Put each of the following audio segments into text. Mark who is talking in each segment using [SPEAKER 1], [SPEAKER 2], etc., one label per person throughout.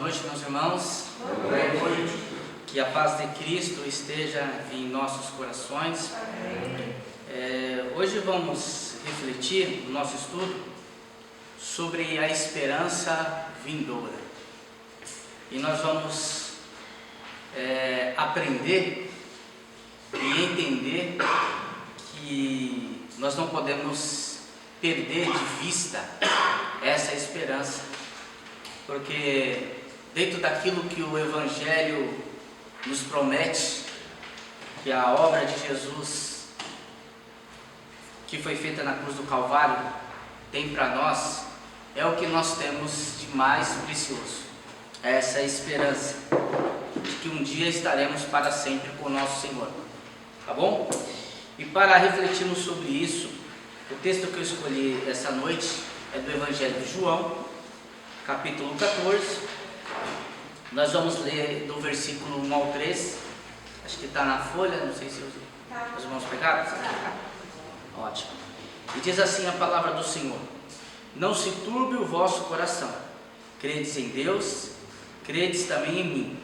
[SPEAKER 1] noite, meus irmãos.
[SPEAKER 2] Boa noite.
[SPEAKER 1] Que a paz de Cristo esteja em nossos corações. Hoje vamos refletir no nosso estudo sobre a esperança vindoura. E nós vamos aprender e entender que nós não podemos perder de vista essa esperança, porque dentro daquilo que o Evangelho nos promete, que a obra de Jesus que foi feita na cruz do Calvário tem para nós, é o que nós temos de mais precioso, essa esperança de que um dia estaremos para sempre com o nosso Senhor, tá bom? E para refletirmos sobre isso, o texto que eu escolhi essa noite é do Evangelho de João, capítulo 14. Nós vamos ler do versículo 1 ao 3. Acho que está na folha, não sei se os irmãos pegaram. Ótimo. E diz assim a palavra do Senhor: não se turbe o vosso coração. Credes em Deus, credes também em mim.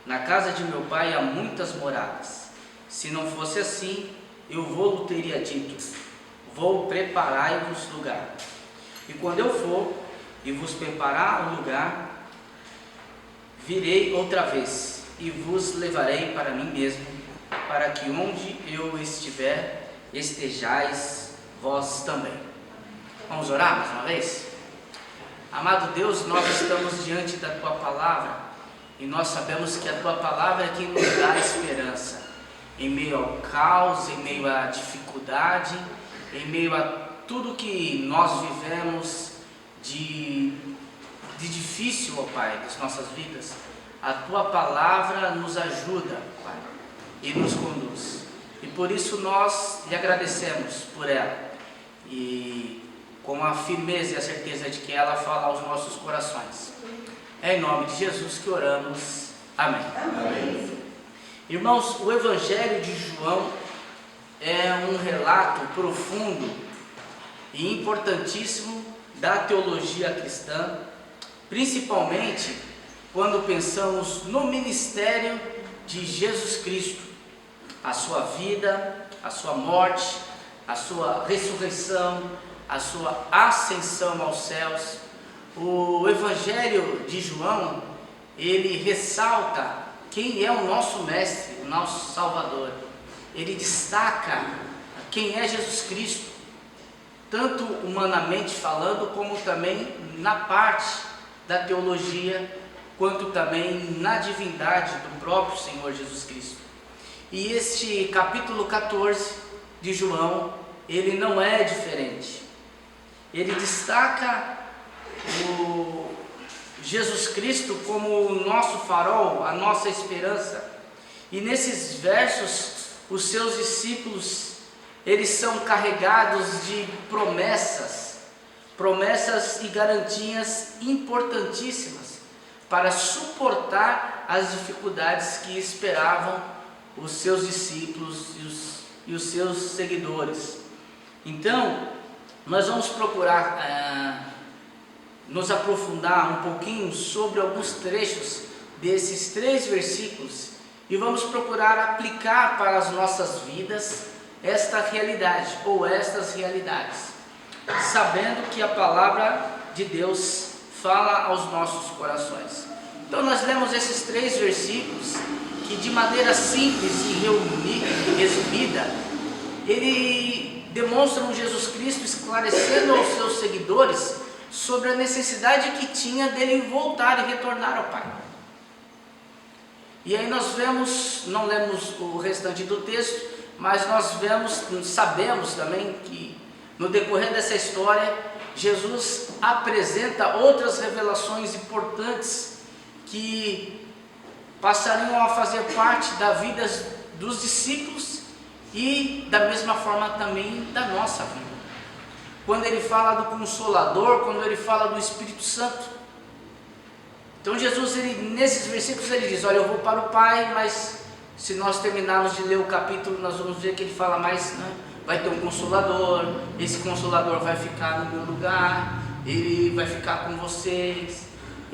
[SPEAKER 1] Na casa de meu pai há muitas moradas. Se não fosse assim, eu vou-lo teria dito: vou preparar-vos lugar. E quando eu for e vos preparar um lugar, virei outra vez e vos levarei para mim mesmo, para que onde eu estiver, estejais vós também. Vamos orar mais uma vez? Amado Deus, nós estamos diante da Tua Palavra e nós sabemos que a Tua Palavra é quem nos dá esperança em meio ao caos, em meio à dificuldade, em meio a tudo que nós vivemos de difícil, ó Pai, das nossas vidas. A Tua Palavra nos ajuda, Pai, e nos conduz. E por isso nós lhe agradecemos por ela, e com a firmeza e a certeza de que ela fala aos nossos corações. É em nome de Jesus que oramos. Amém.
[SPEAKER 2] Amém.
[SPEAKER 1] Irmãos, o Evangelho de João é um relato profundo e importantíssimo da teologia cristã, principalmente quando pensamos no ministério de Jesus Cristo, a sua vida, a sua morte, a sua ressurreição, a sua ascensão aos céus. O Evangelho de João, ele ressalta quem é o nosso mestre, o nosso Salvador. Ele destaca quem é Jesus Cristo, tanto humanamente falando, como também na parte da teologia, quanto também na divindade do próprio Senhor Jesus Cristo. E este capítulo 14 de João, ele não é diferente. Ele destaca o Jesus Cristo como o nosso farol, a nossa esperança. E nesses versos, os seus discípulos, eles são carregados de promessas e garantias importantíssimas para suportar as dificuldades que esperavam os seus discípulos e os seus seguidores. Então, nós vamos procurar nos aprofundar um pouquinho sobre alguns trechos desses 3 versículos e vamos procurar aplicar para as nossas vidas esta realidade ou estas realidades, sabendo que a palavra de Deus fala aos nossos corações. Então nós lemos esses 3 versículos que, de maneira simples e resumida, ele demonstra um Jesus Cristo esclarecendo aos seus seguidores sobre a necessidade que tinha dele voltar e retornar ao Pai. E aí nós vemos, não lemos o restante do texto, mas nós sabemos também que no decorrer dessa história, Jesus apresenta outras revelações importantes que passariam a fazer parte da vida dos discípulos e da mesma forma também da nossa vida. Quando ele fala do Consolador, quando ele fala do Espírito Santo. Então Jesus, nesses versículos ele diz: olha, eu vou para o Pai, mas se nós terminarmos de ler o capítulo, nós vamos ver que ele fala mais, né? Vai ter um Consolador, esse Consolador vai ficar no meu lugar, ele vai ficar com vocês,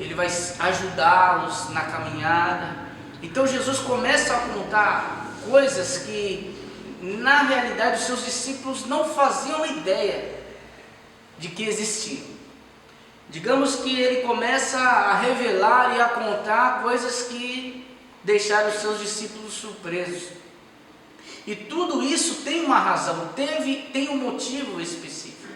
[SPEAKER 1] Ele vai ajudá-los na caminhada. Então Jesus começa a contar coisas que na realidade os seus discípulos não faziam ideia de que existiam. Digamos que ele começa a revelar e a contar coisas que deixaram os seus discípulos surpresos. E tudo isso tem uma razão, tem um motivo específico.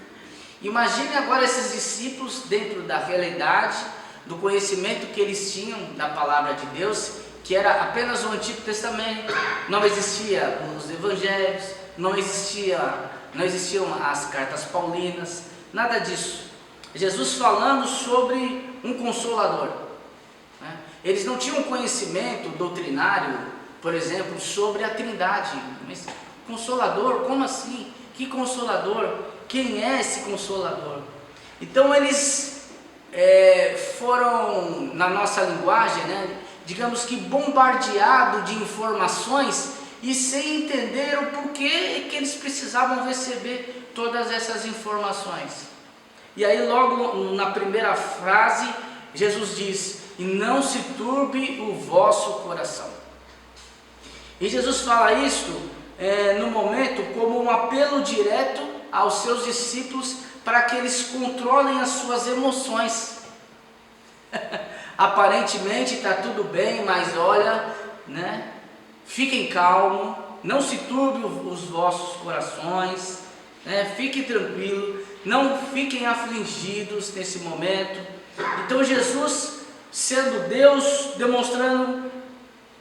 [SPEAKER 1] Imagine agora esses discípulos dentro da realidade, do conhecimento que eles tinham da palavra de Deus, que era apenas o Antigo Testamento. Não existia os evangelhos, não existiam as cartas paulinas, nada disso. Jesus falando sobre um consolador, né? Eles não tinham conhecimento doutrinário, por exemplo, sobre a Trindade. Mas consolador, como assim? Que consolador? Quem é esse consolador? Então eles foram, na nossa linguagem, né, digamos que bombardeados de informações e sem entender o porquê que eles precisavam receber todas essas informações. E aí logo na primeira frase, Jesus diz: e não se turbe o vosso coração. E Jesus fala isto no momento como um apelo direto aos seus discípulos para que eles controlem as suas emoções. Aparentemente está tudo bem, mas olha, né? Fiquem calmos, não se turbe os vossos corações, né? Fiquem tranquilos, não fiquem afligidos nesse momento. Então Jesus, sendo Deus, demonstrando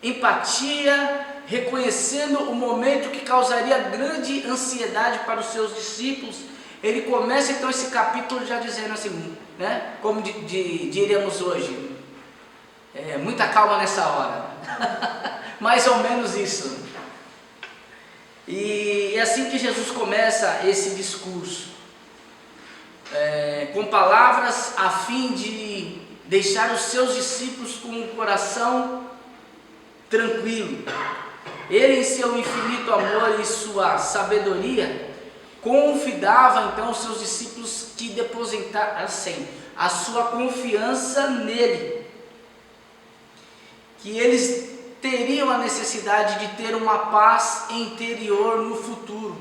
[SPEAKER 1] empatia, reconhecendo o momento que causaria grande ansiedade para os seus discípulos, ele começa então esse capítulo já dizendo assim, né? Como diríamos hoje, muita calma nessa hora. Mais ou menos isso. E é assim que Jesus começa esse discurso, com palavras a fim de deixar os seus discípulos com o coração tranquilo. Ele, em seu infinito amor e sua sabedoria, convidava então os seus discípulos que depositassem a sua confiança nele, que eles teriam a necessidade de ter uma paz interior no futuro.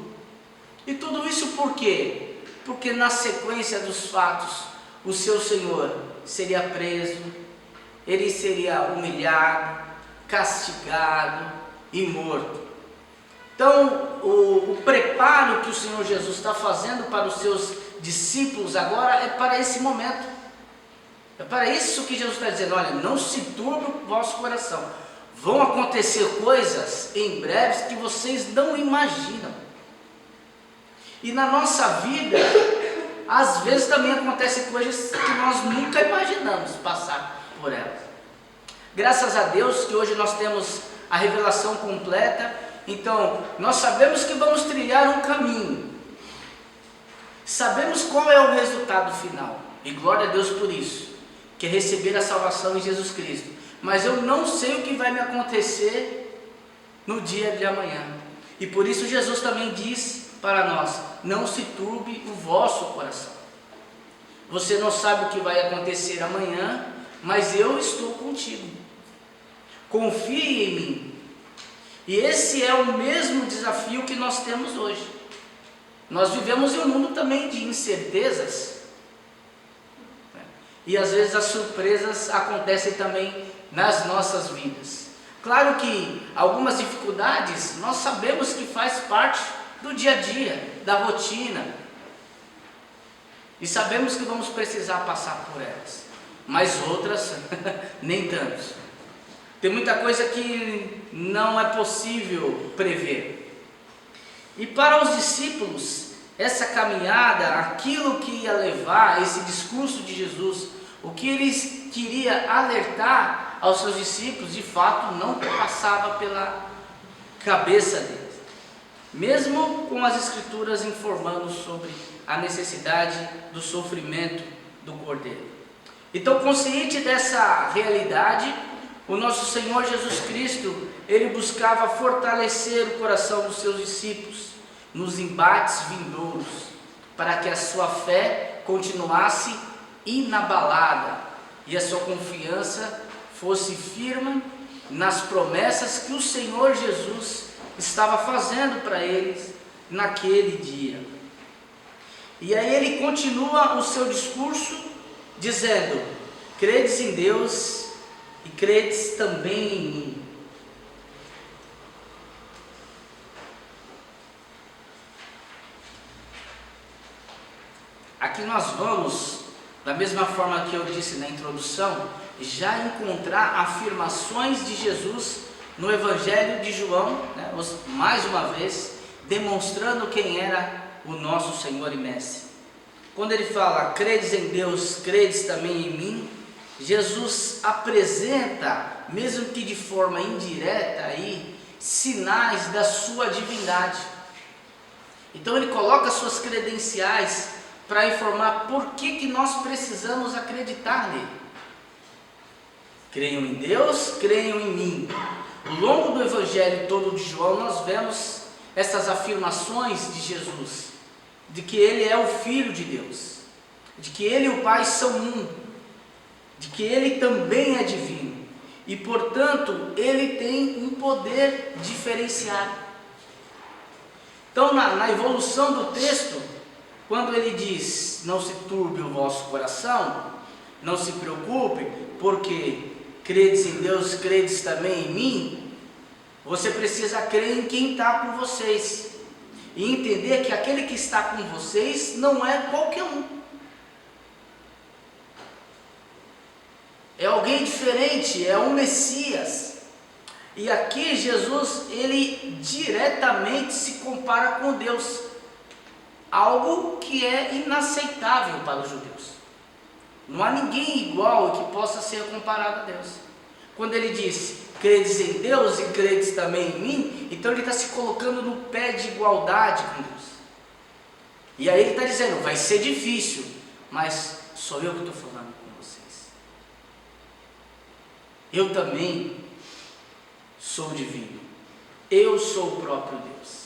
[SPEAKER 1] E tudo isso por quê? Porque na sequência dos fatos, o seu Senhor seria preso, ele seria humilhado, castigado e morto. Então, o preparo que o Senhor Jesus está fazendo para os seus discípulos agora é para esse momento. É para isso que Jesus está dizendo: olha, não se turbe o vosso coração. Vão acontecer coisas em breve que vocês não imaginam. E na nossa vida, às vezes também acontecem coisas que nós nunca imaginamos passar por elas. Graças a Deus que hoje nós temos a revelação completa. Então, nós sabemos que vamos trilhar um caminho. Sabemos qual é o resultado final. E glória a Deus por isso, que é receber a salvação em Jesus Cristo. Mas eu não sei o que vai me acontecer no dia de amanhã. E por isso Jesus também diz para nós: não se turbe o vosso coração. Você não sabe o que vai acontecer amanhã, mas eu estou contigo. Confie em mim. E esse é o mesmo desafio que nós temos hoje. Nós vivemos em um mundo também de incertezas. E às vezes as surpresas acontecem também nas nossas vidas. Claro que algumas dificuldades nós sabemos que faz parte do dia a dia, da rotina. E sabemos que vamos precisar passar por elas. Mas outras, nem tanto. Tem muita coisa que não é possível prever. E para os discípulos, essa caminhada, aquilo que ia levar, esse discurso de Jesus, o que eles queria alertar aos seus discípulos, de fato não passava pela cabeça deles. Mesmo com as Escrituras informando sobre a necessidade do sofrimento do Cordeiro. Então, consciente dessa realidade, o nosso Senhor Jesus Cristo, ele buscava fortalecer o coração dos seus discípulos nos embates vindouros, para que a sua fé continuasse inabalada e a sua confiança fosse firme nas promessas que o Senhor Jesus estava fazendo para eles naquele dia. E aí ele continua o seu discurso dizendo: credes em Deus e credes também em mim. Aqui nós vamos, da mesma forma que eu disse na introdução, já encontrar afirmações de Jesus no Evangelho de João, né? Mais uma vez, demonstrando quem era o nosso Senhor e Mestre. Quando ele fala, credes em Deus, credes também em mim, Jesus apresenta, mesmo que de forma indireta, aí, sinais da sua divindade. Então ele coloca suas credenciais para informar por que nós precisamos acreditar nele. Creiam em Deus, creiam em mim. Ao longo do Evangelho todo de João, nós vemos essas afirmações de Jesus, de que ele é o Filho de Deus, de que ele e o Pai são um, de que ele também é divino, e portanto ele tem um poder diferenciado. Então na evolução do texto, quando ele diz, não se turbe o vosso coração, não se preocupe, porque credes em Deus, credes também em mim, você precisa crer em quem está com vocês, e entender que aquele que está com vocês não é qualquer um, é alguém diferente, é um Messias. E aqui Jesus, ele diretamente se compara com Deus, algo que é inaceitável para os judeus. Não há ninguém igual que possa ser comparado a Deus. Quando ele diz, credes em Deus e credes também em mim, então ele está se colocando no pé de igualdade com Deus. E aí ele está dizendo, vai ser difícil, mas sou eu que estou falando com vocês. Eu também sou divino. Eu sou o próprio Deus.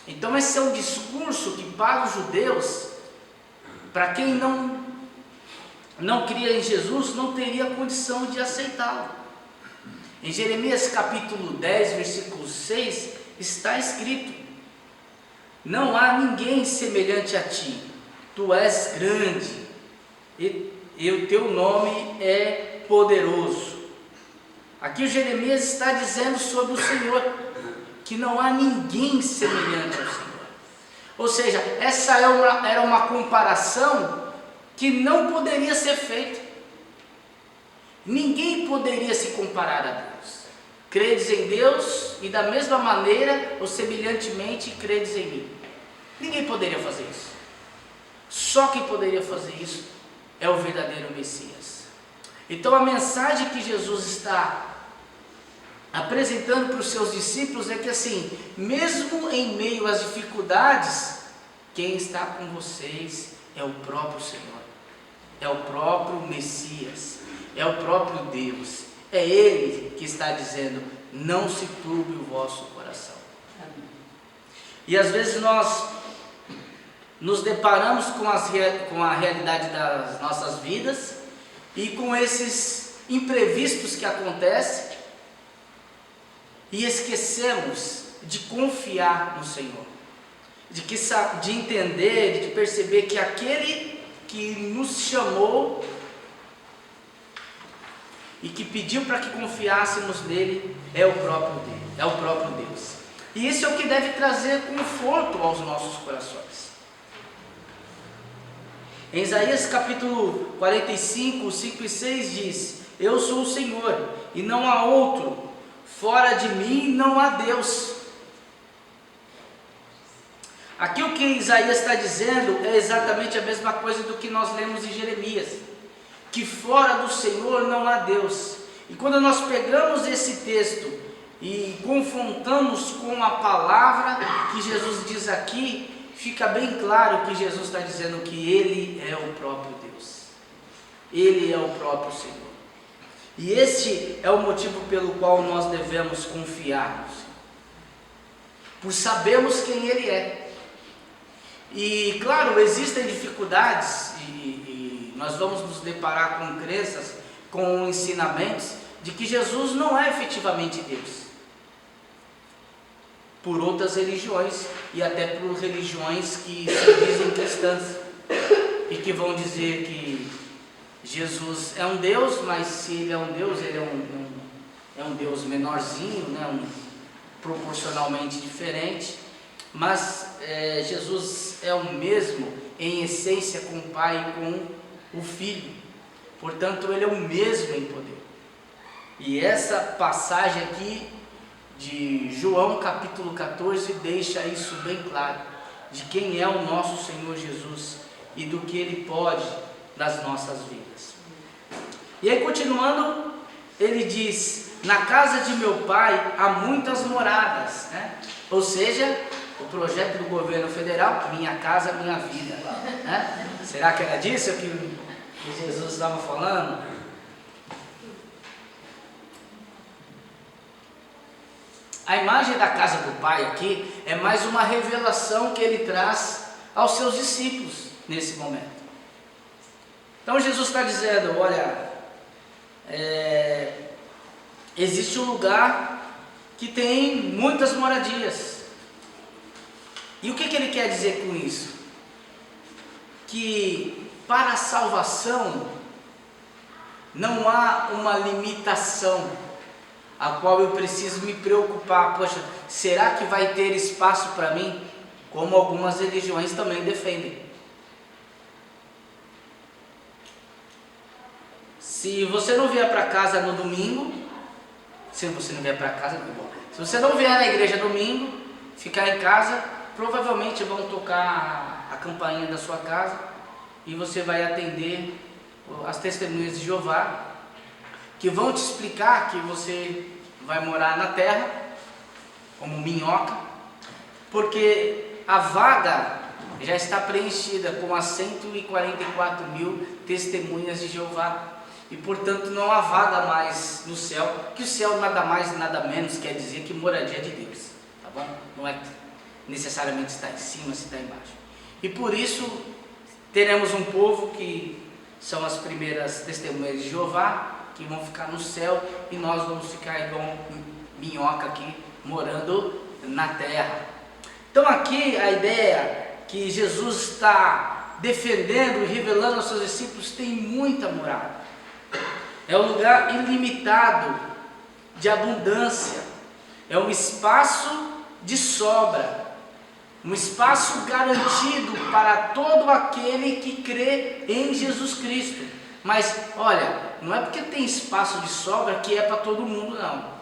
[SPEAKER 1] Então esse é um discurso que para os judeus, para quem não cria em Jesus, não teria condição de aceitá-lo. Em Jeremias capítulo 10, versículo 6, está escrito: não há ninguém semelhante a ti, tu és grande, e o teu nome é poderoso. Aqui o Jeremias está dizendo sobre o Senhor, que não há ninguém semelhante ao Senhor. Ou seja, essa era uma comparação que não poderia ser feita. Ninguém poderia se comparar a Deus. Credes em Deus e da mesma maneira, ou semelhantemente, credes em mim. Ninguém poderia fazer isso. Só quem poderia fazer isso é o verdadeiro Messias. Então a mensagem que Jesus está apresentando para os seus discípulos é que assim, mesmo em meio às dificuldades, quem está com vocês é o próprio Senhor, é o próprio Messias, é o próprio Deus, é Ele que está dizendo, não se turbe o vosso coração. E às vezes nós nos deparamos com a realidade das nossas vidas e com esses imprevistos que acontecem, e esquecemos de confiar no Senhor, de entender, de perceber que aquele que nos chamou e que pediu para que confiássemos nele é o próprio Deus. E isso é o que deve trazer conforto aos nossos corações. Em Isaías capítulo 45, 5 e 6 diz: eu sou o Senhor e não há outro, fora de mim não há Deus. Aqui o que Isaías está dizendo é exatamente a mesma coisa do que nós lemos em Jeremias, que fora do Senhor não há Deus. E quando nós pegamos esse texto e confrontamos com a palavra que Jesus diz aqui, fica bem claro que Jesus está dizendo que Ele é o próprio Deus, Ele é o próprio Senhor. E este é o motivo pelo qual nós devemos confiar no Senhor, por sabermos quem Ele é. E claro, existem dificuldades e nós vamos nos deparar com crenças com ensinamentos de que Jesus não é efetivamente Deus, por outras religiões e até por religiões que se dizem cristãs e que vão dizer que Jesus é um Deus, mas se ele é um Deus, ele é um Deus menorzinho, né? Proporcionalmente diferente, mas Jesus é o mesmo em essência com o Pai e com o Filho, portanto ele é o mesmo em poder. E essa passagem aqui de João capítulo 14 deixa isso bem claro, de quem é o nosso Senhor Jesus e do que Ele pode nas nossas vidas. E aí continuando, ele diz: na casa de meu pai há muitas moradas, né? Ou seja, o projeto do governo federal, minha casa, minha vida, né? Será que era disso que Jesus estava falando? A imagem da casa do Pai aqui é mais uma revelação que ele traz aos seus discípulos nesse momento. Então Jesus está dizendo: olha, existe um lugar que tem muitas moradias. E o que ele quer dizer com isso? Que para a salvação não há uma limitação a qual eu preciso me preocupar. Poxa, será que vai ter espaço para mim? Como algumas religiões também defendem. Se você não vier para casa no domingo, se você não vier para casa, não é bom. Se você não vier na igreja domingo, ficar em casa, provavelmente vão tocar a campainha da sua casa e você vai atender as testemunhas de Jeová, que vão te explicar que você vai morar na terra como minhoca, porque a vaga já está preenchida com as 144 mil testemunhas de Jeová, e portanto não há vaga mais no céu, que o céu nada mais nada menos quer dizer que moradia de Deus, tá bom? Não é necessariamente estar em cima, se está embaixo. E por isso teremos um povo que são as primeiras testemunhas de Jeová, que vão ficar no céu, e nós vamos ficar igual minhoca aqui, morando na terra. Então aqui a ideia que Jesus está defendendo e revelando aos seus discípulos tem muita morada. É um lugar ilimitado de abundância, é um espaço de sobra, um espaço garantido para todo aquele que crê em Jesus Cristo. Mas olha, não é porque tem espaço de sobra que é para todo mundo, não.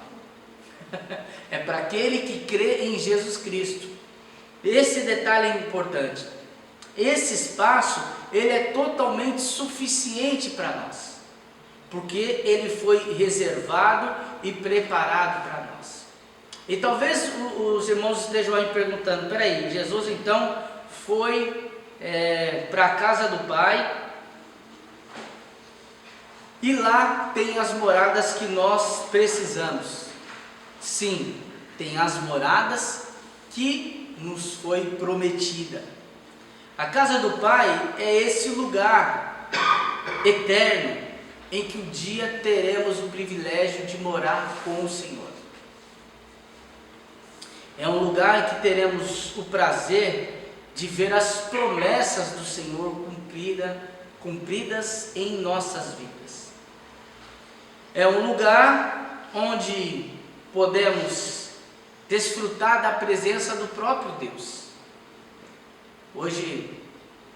[SPEAKER 1] É para aquele que crê em Jesus Cristo. Esse detalhe é importante. Esse espaço, ele é totalmente suficiente para nós, porque ele foi reservado e preparado para nós. E talvez os irmãos estejam aí perguntando: peraí, Jesus então foi para a casa do Pai, e lá tem as moradas que nós precisamos. Sim, tem as moradas que nos foi prometida. A casa do Pai é esse lugar eterno em que um dia teremos o privilégio de morar com o Senhor. É um lugar em que teremos o prazer de ver as promessas do Senhor cumpridas em nossas vidas. É um lugar onde podemos desfrutar da presença do próprio Deus. Hoje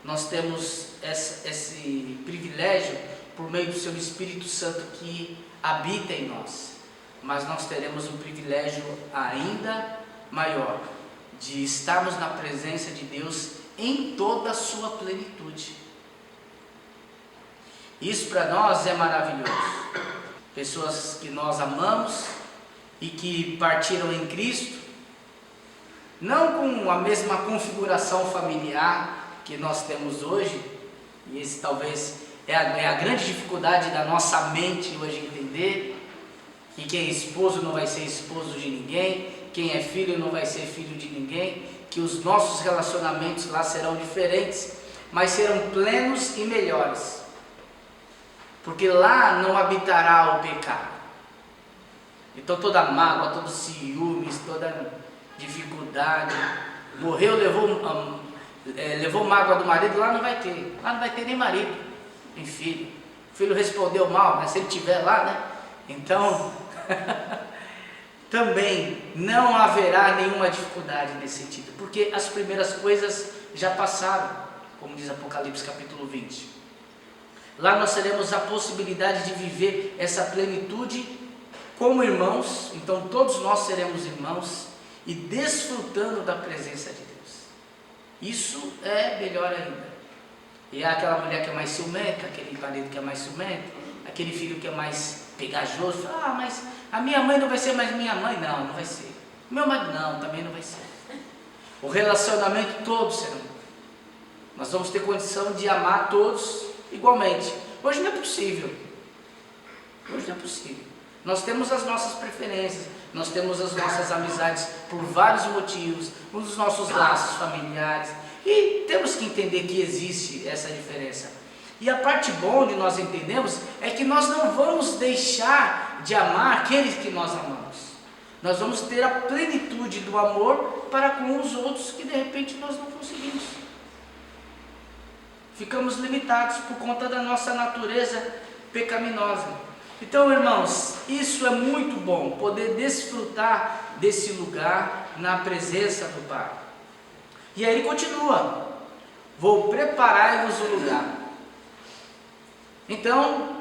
[SPEAKER 1] nós temos esse privilégio por meio do seu Espírito Santo que habita em nós, mas nós teremos um privilégio ainda maior de estarmos na presença de Deus em toda a sua plenitude. Isso para nós é maravilhoso. Pessoas que nós amamos e que partiram em Cristo, não com a mesma configuração familiar que nós temos hoje, e esse talvez é a grande dificuldade da nossa mente hoje entender, que quem é esposo não vai ser esposo de ninguém, quem é filho não vai ser filho de ninguém, que os nossos relacionamentos lá serão diferentes, mas serão plenos e melhores, porque lá não habitará o pecado. Então toda mágoa, todo ciúmes, toda dificuldade, morreu, levou mágoa do marido, lá não vai ter nem marido, nem filho. O filho respondeu mal, mas se ele estiver lá, né? Então, também não haverá nenhuma dificuldade nesse sentido, porque as primeiras coisas já passaram, como diz Apocalipse capítulo 20. Lá nós teremos a possibilidade de viver essa plenitude como irmãos, então todos nós seremos irmãos e desfrutando da presença de Deus. Isso é melhor ainda. E é aquela mulher que é mais ciumenta, aquele marido que é mais ciumento, aquele filho que é mais pegajoso, mas a minha mãe não vai ser mais minha mãe, não vai ser. Meu marido não, também não vai ser. O relacionamento todos serão. Nós vamos ter condição de amar todos igualmente. Hoje não é possível. Hoje não é possível. Nós temos as nossas preferências, nós temos as nossas amizades por vários motivos, os nossos laços familiares, e temos que entender que existe essa diferença. E a parte boa de nós entendemos é que nós não vamos deixar de amar aqueles que nós amamos. Nós vamos ter a plenitude do amor para com os outros que de repente nós não conseguimos. Ficamos limitados por conta da nossa natureza pecaminosa. Então, irmãos, isso é muito bom, poder desfrutar desse lugar na presença do Pai. E aí ele continua: vou preparar-vos o lugar. Então,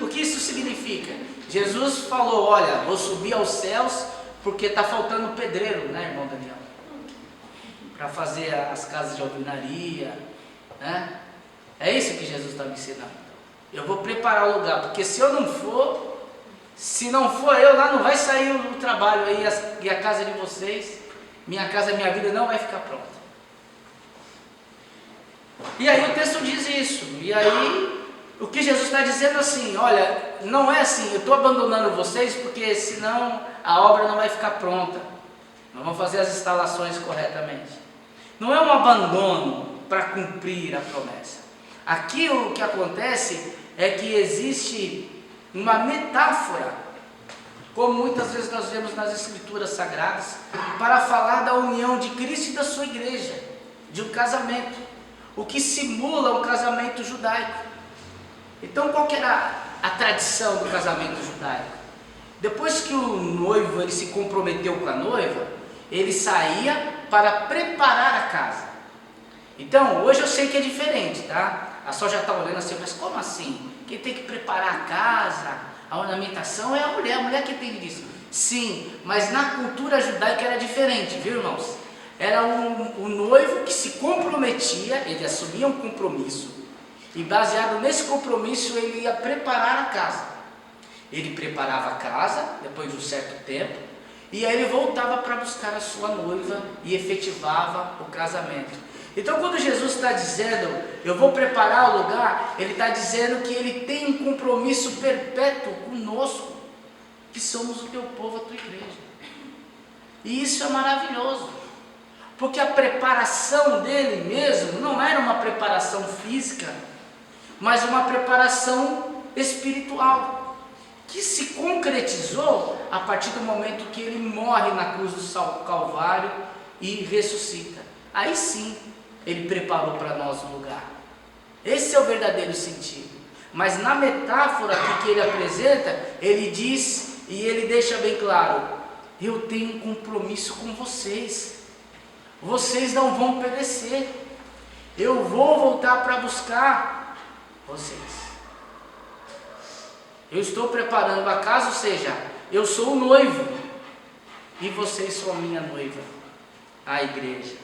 [SPEAKER 1] o que isso significa? Jesus falou: olha, vou subir aos céus porque está faltando pedreiro, né, irmão Daniel? Para fazer as casas de alvenaria, né? É isso que Jesus está me ensinando. Eu vou preparar o lugar, porque se não for eu lá, não vai sair o trabalho aí, e a casa de vocês, minha casa, minha vida não vai ficar pronta. E aí o texto diz isso, e aí o que Jesus está dizendo assim: olha, não é assim, eu estou abandonando vocês porque senão a obra não vai ficar pronta, não vão fazer as instalações corretamente. Não é um abandono para cumprir a promessa. Aqui o que acontece é que existe uma metáfora, como muitas vezes nós vemos nas Escrituras Sagradas, para falar da união de Cristo e da sua igreja, de um casamento, o que simula um casamento judaico. Então qual que era a tradição do casamento judaico? Depois que o noivo ele se comprometeu com a noiva, ele saía para preparar a casa. Então hoje eu sei que é diferente, tá? A só já está olhando assim, mas como assim? Quem tem que preparar a casa, a ornamentação é a mulher que tem disso. Sim, mas na cultura judaica era diferente, viu, irmãos? Era o noivo que se comprometia, ele assumia um compromisso, e baseado nesse compromisso ele ia preparar a casa. Ele preparava a casa, depois de um certo tempo, e aí ele voltava para buscar a sua noiva e efetivava o casamento. Então quando Jesus está dizendo, eu vou preparar o lugar, ele está dizendo que ele tem um compromisso perpétuo conosco, que somos o teu povo, a tua igreja. E isso é maravilhoso, porque a preparação dele mesmo não era uma preparação física, mas uma preparação espiritual, que se concretizou a partir do momento que ele morre na cruz do Calvário e ressuscita. Aí sim, ele preparou para nós um lugar. Esse é o verdadeiro sentido. Mas na metáfora que ele apresenta, ele diz e ele deixa bem claro: eu tenho um compromisso com vocês. Vocês não vão perecer. Eu vou voltar para buscar vocês. Eu estou preparando a casa, ou seja, eu sou o noivo e vocês são a minha noiva, a igreja.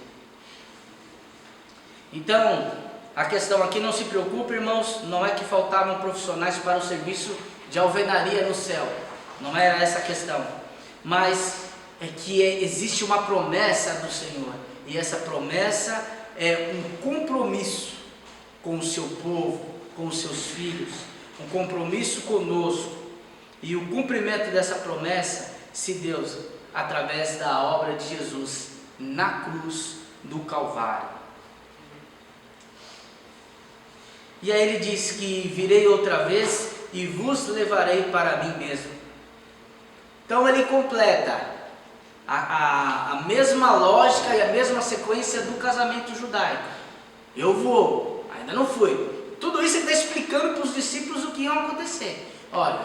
[SPEAKER 1] Então, a questão aqui, não se preocupe, irmãos, não é que faltavam profissionais para o serviço de alvenaria no céu, não era essa a questão, mas é que existe uma promessa do Senhor, e essa promessa é um compromisso com o seu povo, com os seus filhos, um compromisso conosco, e o cumprimento dessa promessa se deu através da obra de Jesus na cruz do Calvário. E aí ele diz que virei outra vez e vos levarei para mim mesmo. Então ele completa a mesma lógica e a mesma sequência do casamento judaico. Eu vou, ainda não fui. Tudo isso ele está explicando para os discípulos o que ia acontecer. Olha,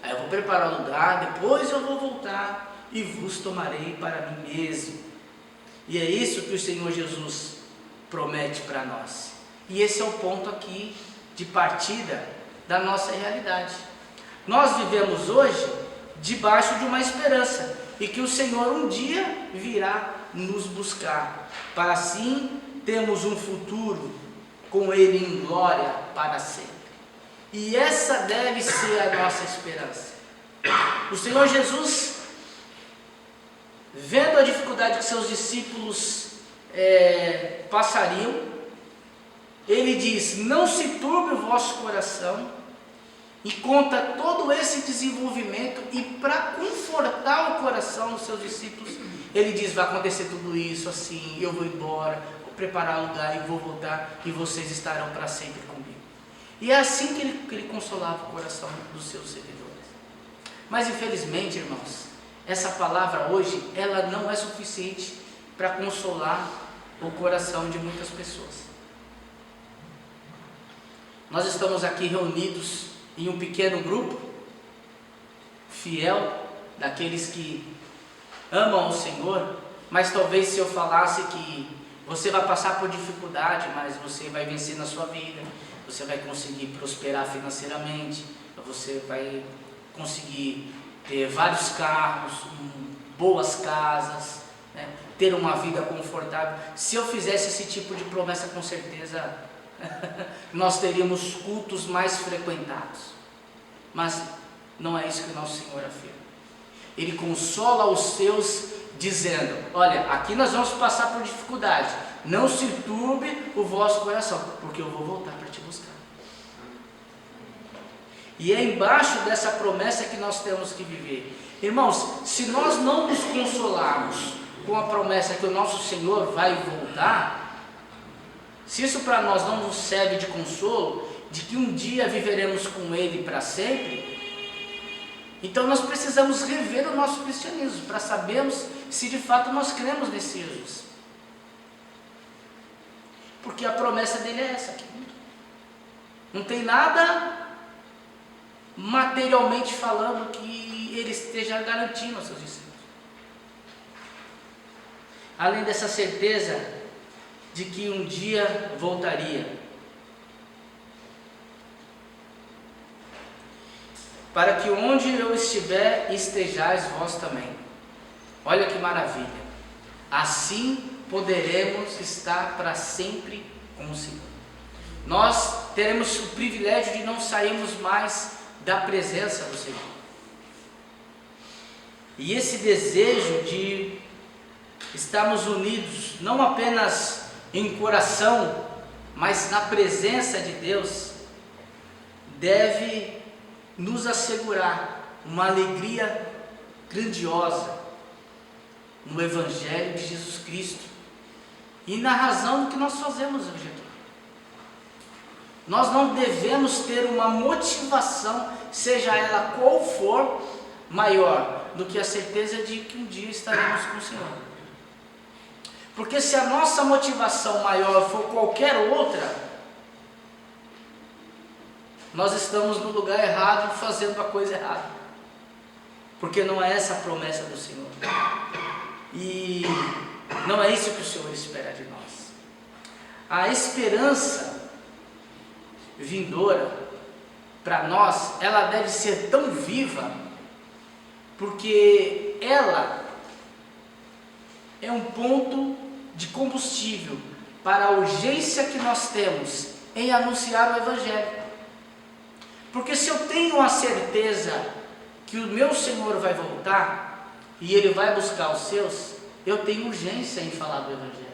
[SPEAKER 1] aí eu vou preparar o lugar, depois eu vou voltar e vos tomarei para mim mesmo. E é isso que o Senhor Jesus promete para nós. E esse é o ponto aqui de partida da nossa realidade. Nós vivemos hoje debaixo de uma esperança, e que o Senhor um dia virá nos buscar, para assim termos um futuro com Ele em glória para sempre. E essa deve ser a nossa esperança. O Senhor Jesus, vendo a dificuldade que seus discípulos passariam, Ele diz: não se turbe o vosso coração, e conta todo esse desenvolvimento, e para confortar o coração dos seus discípulos, Ele diz: vai acontecer tudo isso assim, eu vou embora, vou preparar o lugar e vou voltar, e vocês estarão para sempre comigo. E é assim que ele consolava o coração dos seus seguidores. Mas infelizmente, irmãos, essa palavra hoje, ela não é suficiente para consolar o coração de muitas pessoas. Nós estamos aqui reunidos em um pequeno grupo fiel, daqueles que amam o Senhor, mas talvez se eu falasse que você vai passar por dificuldade, mas você vai vencer na sua vida, você vai conseguir prosperar financeiramente, você vai conseguir ter vários carros, boas casas, né? Ter uma vida confortável. Se eu fizesse esse tipo de promessa, com certeza nós teríamos cultos mais frequentados. Mas não é isso que o nosso Senhor afirma. Ele consola os seus dizendo: olha, aqui nós vamos passar por dificuldade, não se turbe o vosso coração, porque eu vou voltar para te buscar. E é embaixo dessa promessa que nós temos que viver. Irmãos, se nós não nos consolarmos com a promessa que o nosso Senhor vai voltar, se isso para nós não nos serve de consolo, de que um dia viveremos com Ele para sempre, então nós precisamos rever o nosso cristianismo, para sabermos se de fato nós cremos nesse Jesus. Porque a promessa dele é essa aqui. Não tem nada materialmente falando que Ele esteja garantindo aos seus discípulos. Além dessa certeza de que um dia voltaria, para que onde eu estiver, estejais vós também. Olha que maravilha! Assim poderemos estar para sempre com o Senhor. Nós teremos o privilégio de não sairmos mais da presença do Senhor. E esse desejo de estarmos unidos, não apenas em coração, mas na presença de Deus, deve nos assegurar uma alegria grandiosa no Evangelho de Jesus Cristo e na razão do que nós fazemos hoje aqui. Nós não devemos ter uma motivação, seja ela qual for, maior do que a certeza de que um dia estaremos com o Senhor. Porque se a nossa motivação maior for qualquer outra, nós estamos no lugar errado, fazendo a coisa errada. Porque não é essa a promessa do Senhor. E não é isso que o Senhor espera de nós. A esperança vindoura para nós, ela deve ser tão viva, porque ela é um ponto de combustível para a urgência que nós temos em anunciar o Evangelho. Porque se eu tenho a certeza que o meu Senhor vai voltar e Ele vai buscar os seus, eu tenho urgência em falar do Evangelho,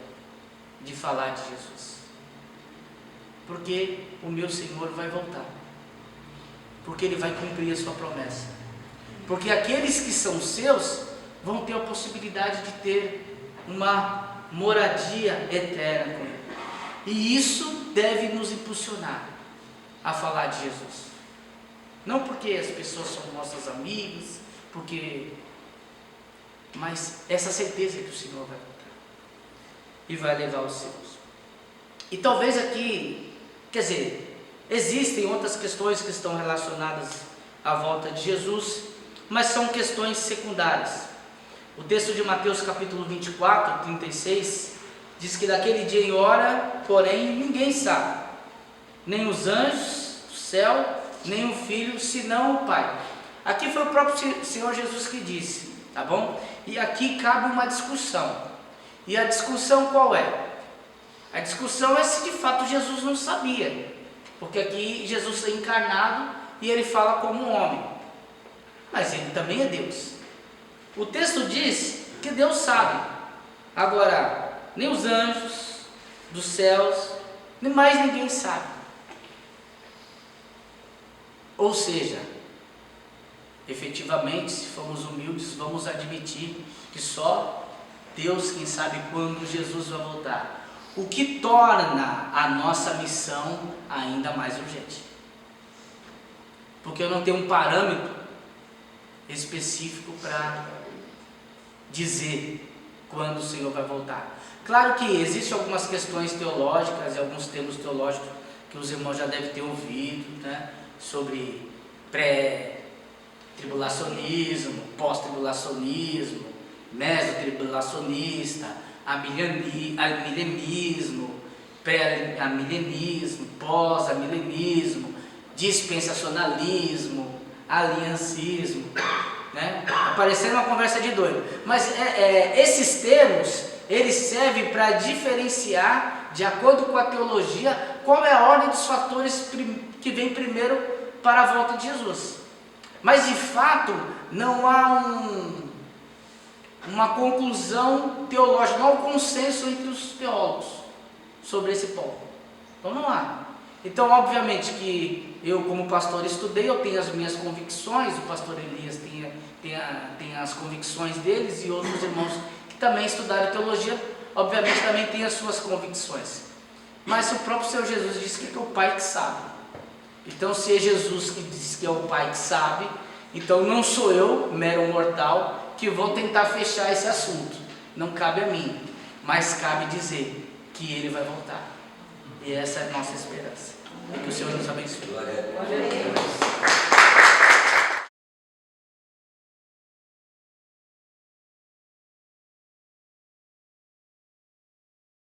[SPEAKER 1] de falar de Jesus. Porque o meu Senhor vai voltar, porque Ele vai cumprir a sua promessa, porque aqueles que são seus vão ter a possibilidade de ter uma moradia eterna com Ele. E isso deve nos impulsionar a falar de Jesus. Não porque as pessoas são nossas amigas, mas essa certeza que o Senhor vai voltar e vai levar os seus. E talvez aqui, existem outras questões que estão relacionadas à volta de Jesus, mas são questões secundárias. O texto de Mateus capítulo 24, 36, diz que daquele dia e hora, porém, ninguém sabe, nem os anjos do céu, nem o Filho, senão o Pai. Aqui foi o próprio Senhor Jesus que disse, tá bom? E aqui cabe uma discussão. E a discussão qual é? A discussão é se de fato Jesus não sabia, porque aqui Jesus é encarnado e ele fala como um homem, mas ele também é Deus. O texto diz que Deus sabe. Agora, nem os anjos dos céus, nem mais ninguém sabe. Ou seja, efetivamente, se formos humildes, vamos admitir que só Deus quem sabe quando Jesus vai voltar. O que torna a nossa missão ainda mais urgente. Porque eu não tenho um parâmetro específico para dizer quando o Senhor vai voltar. Claro que existem algumas questões teológicas e alguns termos teológicos que os irmãos já devem ter ouvido, né? Sobre pré-tribulacionismo, pós-tribulacionismo, mesotribulacionista, amilenismo, pré-amilenismo, pós-amilenismo, dispensacionalismo, aliancismo, né? Parecendo uma conversa de doido. Mas esses termos, eles servem para diferenciar, de acordo com a teologia, qual é a ordem dos fatores que vem primeiro para a volta de Jesus. Mas de fato, não há uma conclusão teológica, não há um consenso entre os teólogos sobre esse ponto. Então não há. Então, obviamente que eu, como pastor, estudei, eu tenho as minhas convicções, o pastor Elias tem as convicções deles, e outros irmãos que também estudaram teologia, obviamente também têm as suas convicções. Mas o próprio Senhor Jesus disse que é o Pai que sabe. Então, se é Jesus que diz que é o Pai que sabe, então não sou eu, mero mortal, que vou tentar fechar esse assunto. Não cabe a mim, mas cabe dizer que Ele vai voltar. E essa é a nossa esperança. Que o Senhor nos abençoe.
[SPEAKER 3] Glória a Deus.